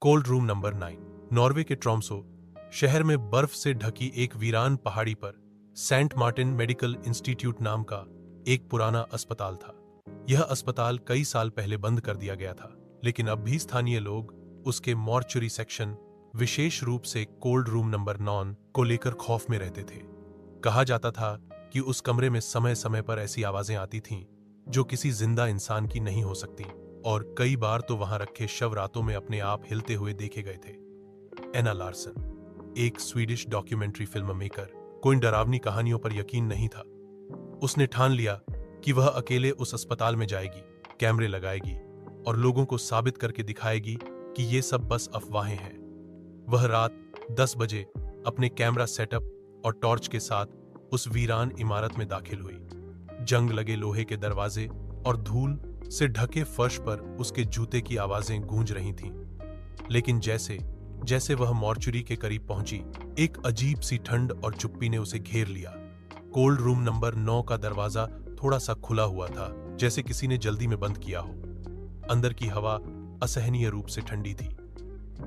Cold room number 9। Norway के ट्रोम्सो शहर में बर्फ से ढकी एक वीरान पहाड़ी पर सेंट मार्टिन मेडिकल इंस्टीट्यूट नाम का एक पुराना अस्पताल था। यह अस्पताल कई साल पहले बंद कर दिया गया था, लेकिन अब भी स्थानीय लोग उसके मॉर्चुरी सेक्शन, विशेष रूप से कोल्ड रूम नंबर 9 को लेकर खौफ में रहते थे। कहा जाता था कि उस कमरे में समय समय पर ऐसी आवाजें आती थीं जो किसी जिंदा इंसान की नहीं हो सकती, और कई बार तो वहां रखे शव रातों में अपने आप हिलते हुए देखे गए थे। एना लार्सन, एक स्वीडिश डॉक्यूमेंट्री फिल्म मेकर, को इन डरावनी कहानियों पर यकीन नहीं था। उसने ठान लिया कि वह अकेले उस अस्पताल में जाएगी, कैमरे लगाएगी और लोगों को साबित करके दिखाएगी कि ये सब बस अफवाहें हैं। वह रात 10 बजे अपने कैमरा सेटअप और टॉर्च के साथ उस वीरान इमारत में दाखिल हुई। जंग लगे लोहे के दरवाजे और धूल से ढके फर्श पर उसके जूते की आवाजें गूंज रही थीं। लेकिन जैसे जैसे वह मॉर्चुरी के करीब पहुंची, एक अजीब सी ठंड और चुप्पी ने उसे घेर लिया। कोल्ड रूम नंबर 9 का दरवाजा थोड़ा सा खुला हुआ था, जैसे किसी ने जल्दी में बंद किया हो। अंदर की हवा असहनीय रूप से ठंडी थी।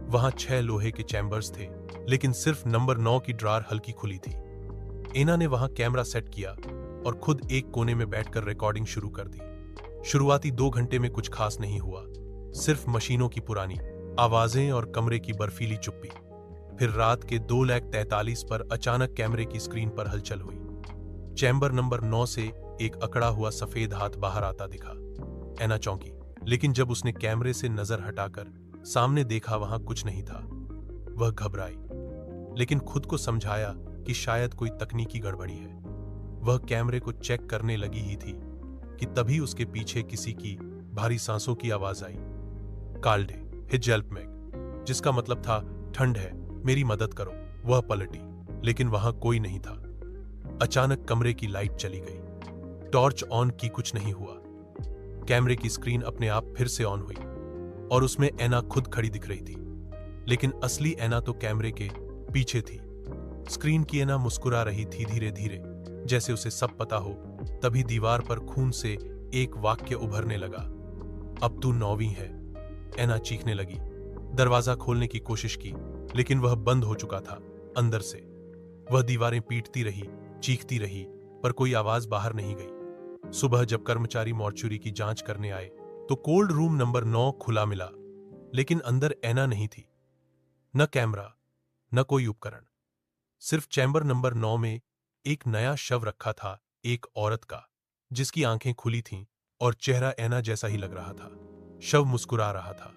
वहां 6 लोहे के चैम्बर्स थे, लेकिन सिर्फ नंबर 9 की ड्रॉर हल्की खुली थी। एना ने वहां कैमरा सेट किया और खुद एक कोने में बैठकर रिकॉर्डिंग शुरू कर दी। शुरुआती 2 घंटे में कुछ खास नहीं हुआ, सिर्फ मशीनों की पुरानी आवाजें और कमरे की बर्फीली चुप्पी। फिर रात के 2:43 पर अचानक कैमरे की स्क्रीन पर हलचल हुई। चैम्बर नंबर 9 से एक अकड़ा हुआ सफेद हाथ बाहर आता दिखा। एना चौंकी, लेकिन जब उसने कैमरे से नजर हटाकर सामने देखा, वहां कुछ नहीं था। वह घबराई, लेकिन खुद को समझाया कि शायद कोई तकनीकी गड़बड़ी है। वह कैमरे को चेक करने लगी ही थी कि तभी उसके पीछे किसी की भारी सांसों की आवाज आई। काल्डे हिजल्प मैग, जिसका मतलब था ठंड है, मेरी मदद करो। वह पलटी, लेकिन वहां कोई नहीं था। अचानक कमरे की लाइट चली गई। टॉर्च ऑन की, कुछ नहीं हुआ। कैमरे की स्क्रीन अपने आप फिर से ऑन हुई और उसमें एना खुद खड़ी दिख रही थी, लेकिन असली एना तो कैमरे के पीछे थी। स्क्रीन की एना मुस्कुरा रही थी धीरे धीरे, जैसे उसे सब पता हो। तभी दीवार पर खून से एक वाक्य उभरने लगा, अब तू 9वीं है। एना चीखने लगी। दरवाजा खोलने की कोशिश की, लेकिन वह बंद हो चुका था अंदर से। वह दीवारें पीटती रही, चीखती रही, पर कोई आवाज बाहर नहीं गई। सुबह जब कर्मचारी मॉर्चुरी की जांच करने आए तो कोल्ड रूम नंबर 9 खुला मिला, लेकिन अंदर एना नहीं थी। न कैमरा, न कोई उपकरण। सिर्फ चैम्बर नंबर 9 में एक नया शव रखा था, एक औरत का, जिसकी आंखें खुली थीं और चेहरा एना जैसा ही लग रहा था। शव मुस्कुरा रहा था।